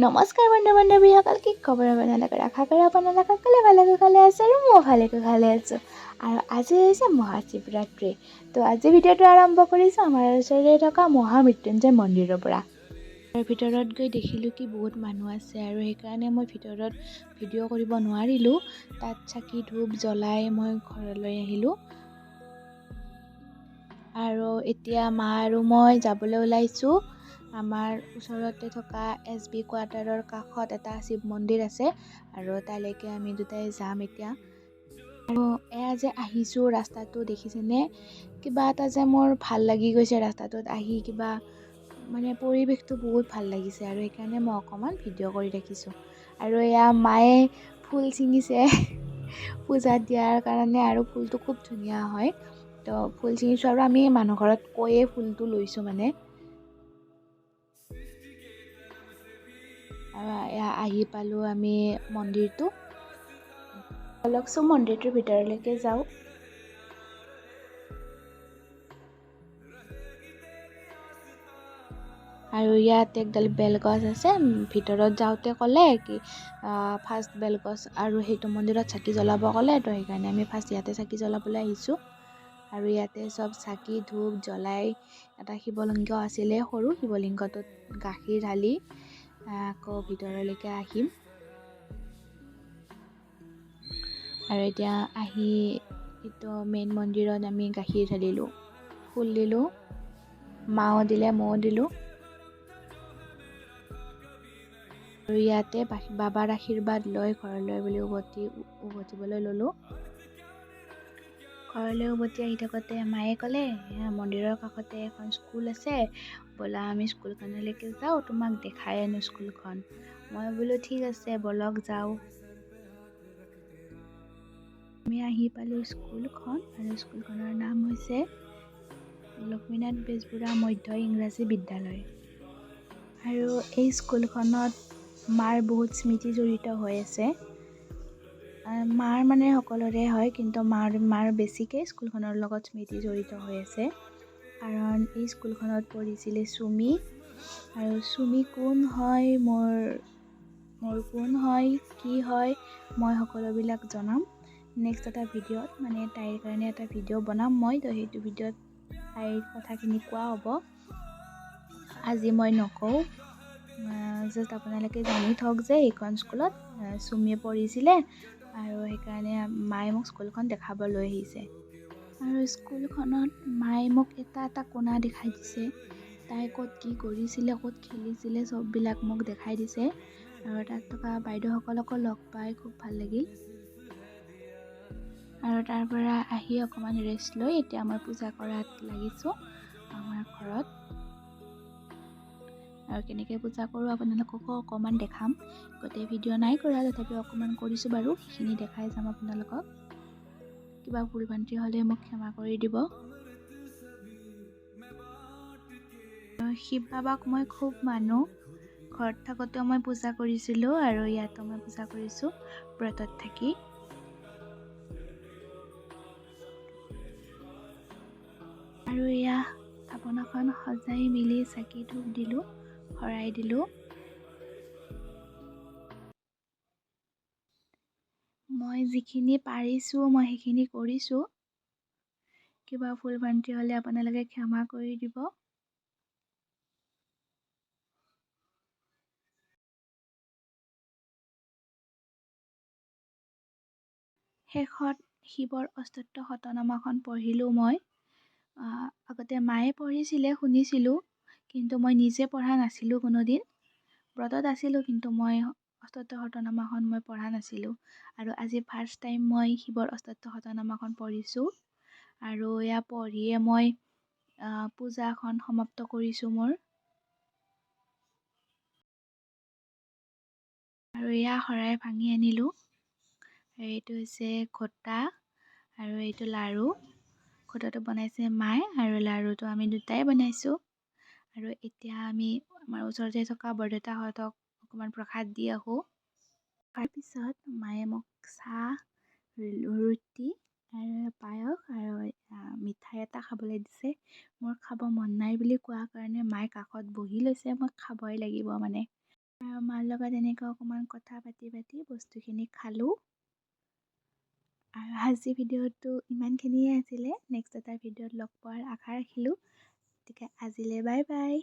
নমস্কাৰ বন্ধু বান্ধৱীসকল, কি খবৰ আপোনালোকৰ? আশা কৰোঁ আপোনালোক সকলোৱে ভালে আছে আৰু মই ভালে আছোঁ। আৰু আজি হৈছে মহাশিৱৰাত্ৰি। তো আজি ভিডিঅ'টো আৰম্ভ কৰিছোঁ আমাৰ ওচৰতে থকা মহামৃত্যুঞ্জয় মন্দিৰৰ পৰা। তাৰ ভিতৰত গৈ দেখিলোঁ কি বহুত মানুহ আছে আৰু সেইকাৰণে মই ভিতৰত ভিডিঅ' কৰিব নোৱাৰিলোঁ। তাত চাকি ধূপ জ্বলাই মই ঘৰলৈ আহিলোঁ। আৰু এতিয়া মা আৰু মই যাবলৈ ওলাইছোঁ। আমাৰ ওচৰতে থকা SB কোৱাৰ্টাৰৰ কাষত এটা শিৱ মন্দিৰ আছে আৰু তালৈকে আমি দুটাই যাম এতিয়া। আৰু এয়া যে আহিছোঁ, ৰাস্তাটো দেখিছেনে? কিবা এটা যে মোৰ ভাল লাগি গৈছে ৰাস্তাটোত আহি, কিবা মানে পৰিৱেশটো বহুত ভাল লাগিছে আৰু সেইকাৰণে মই অকণমান ভিডিঅ' কৰি ৰাখিছোঁ। আৰু এয়া মায়ে ফুল ছিঙিছে পূজাত দিয়াৰ কাৰণে, আৰু ফুলটো খুব ধুনীয়া হয়। তো ফুল ছিঙিছোঁ আৰু আমি মানুহ ঘৰত কৈয়ে ফুলটো লৈছোঁ মানে। আৰু এয়া আহি পালোঁ আমি মন্দিৰটো। বলকচোন মন্দিৰটোৰ ভিতৰলৈকে যাওঁ। আৰু ইয়াত একডাল বেলগছ আছে। ভিতৰত যাওঁতে ক'লে কি ফাৰ্ষ্ট বেলগছ আৰু সেইটো মন্দিৰত চাকি জ্বলাব ক'লে, তো সেইকাৰণে আমি ফাৰ্ষ্ট ইয়াতে চাকি জ্বলাবলৈ আহিছোঁ। আৰু ইয়াতে চব চাকি ধূপ জ্বলাই, এটা শিৱলিংগ আছিলে সৰু, শিৱলিংগটোত গাখীৰ ঢালি আকৌ ভিতৰলৈকে আহিম। আৰু এতিয়া আহি এইটো মেইন মন্দিৰত আমি গাখীৰ ঢালিলোঁ, ফুল দিলোঁ, মাও দিলে ময়ো দিলোঁ। আৰু ইয়াতে বাবাৰ আশীৰ্বাদ লৈ ঘৰলৈ বুলি উভতিবলৈ ল'লোঁ। ঘৰলৈ উভতি আহি থাকোঁতে মায়ে ক'লে, মন্দিৰৰ কাষতে এখন স্কুল আছে, ব'লা আমি স্কুলখনলৈকে যাওঁ, তোমাক দেখাই আনো স্কুলখন। মই বোলো ঠিক আছে ব'লক যাওঁ। আমি আহি পালোঁ স্কুলখন, আৰু স্কুলখনৰ নাম হৈছে লক্ষ্মীনাথ বেজবৰুৱা মধ্য ইংৰাজী বিদ্যালয়। আৰু এই স্কুলখনত মাৰ বহুত স্মৃতি জড়িত হৈ আছে। মাৰ মানে সকলোৰে হয়, কিন্তু মাৰ বেছিকৈ স্কুলখনৰ লগত স্মৃতি জড়িত হৈ আছে। কাৰণ এই স্কুলখনত পঢ়িছিলে চুমি, আৰু চুমি কোন হয়, মোৰ কোন হয়, কি হয়, মই সকলোবিলাক জনাম নেক্সট এটা ভিডিঅ'ত। মানে তাইৰ কাৰণে এটা ভিডিঅ' বনাম মই, তো সেইটো ভিডিঅ'ত তাইৰ কথাখিনি কোৱা হ'ব। আজি মই নকওঁ, জাষ্ট আপোনালোকে জানি থওক যে এইখন স্কুলত চুমিয়ে পঢ়িছিলে, আৰু সেইকাৰণে মায়ে মোক স্কুলখন দেখাব লৈ আহিছে। আৰু স্কুলখনত মায়ে মোক এটা কোণা দেখাই দিছে। তাই ক'ত কি কৰিছিলে, ক'ত খেলিছিলে, চববিলাক মোক দেখাই দিছে। আৰু তাত থকা বাইদেউসকলকো লগ পাই খুব ভাল লাগিল। আৰু তাৰ পৰা আহি অকণমান ৰেষ্ট লৈ এতিয়া মই পূজা কৰাত লাগিছোঁ আমাৰ ঘৰত। আৰু কেনেকৈ পূজা কৰোঁ আপোনালোককো অকণমান দেখাম। গোটেই ভিডিঅ' নাই কৰা, তথাপিও অকণমান কৰিছোঁ বাৰু, সেইখিনি দেখাই যাম আপোনালোকক। কিবা ভুল ভ্ৰান্তি হ'লে মোক ক্ষমা কৰি দিব। শিৱ বাবাক মই খুব মানো। ঘৰত থাকোঁতেও মই পূজা কৰিছিলোঁ, আৰু ইয়াতো মই পূজা কৰিছোঁ ব্ৰতত থাকি। আৰু এয়া থাপনাখন সজাই মেলি চাকি ধূপ দিলোঁ, শৰাই দিলোঁ। মই যিখিনি পাৰিছোঁ মই সেইখিনি কৰিছোঁ। কিবা ভুল ভ্ৰান্তি হ'লে আপোনালোকে ক্ষমা কৰি দিব। শেষত শিৱৰ অষ্টোত্তৰ শতনামখন পঢ়িলোঁ মই। আগতে মায়ে পঢ়িছিলে, শুনিছিলোঁ, কিন্তু মই নিজে পঢ়া নাছিলোঁ কোনোদিন। ব্ৰতত আছিলোঁ, কিন্তু মই অষ্টোত্তৰ শতনামখন মই পঢ়া নাছিলোঁ। আৰু আজি ফাৰ্ষ্ট টাইম মই শিৱৰ অষ্টোত্তৰ শতনামখন পঢ়িছোঁ। আৰু এয়া পঢ়িয়ে মই পূজাখন সমাপ্ত কৰিছোঁ মোৰ। আৰু এয়া শৰাই ভাঙি আনিলোঁ। এইটো হৈছে ঘটা, আৰু এইটো লাড়ু। ঘটাটো বনাইছে মায়ে, আৰু লাড়ুটো আমি দুটাই বনাইছোঁ। আৰু এতিয়া আমি আমাৰ ওচৰতে থকা বৰদেউতাহঁতক অকণমান প্ৰসাদ দি আহোঁ। তাৰপিছত মায়ে মোক চাহ, ৰুটি আৰু পায়স আৰু মিঠাই এটা খাবলৈ দিছে। মোৰ খাব মন নাই বুলি কোৱা কাৰণে মায়ে কাষত বহি লৈছে, মই খাবই লাগিব মানে। আৰু মাৰ লগত এনেকৈ অকণমান কথা পাতি বস্তুখিনি খালোঁ। আৰু আজি ভিডিঅ'টো ইমানখিনিয়ে আছিলে। নেক্সট এটা ভিডিঅ'ত লগ পোৱাৰ আশা ৰাখিলোঁ। গতিকে আজিলৈ বাই বাই।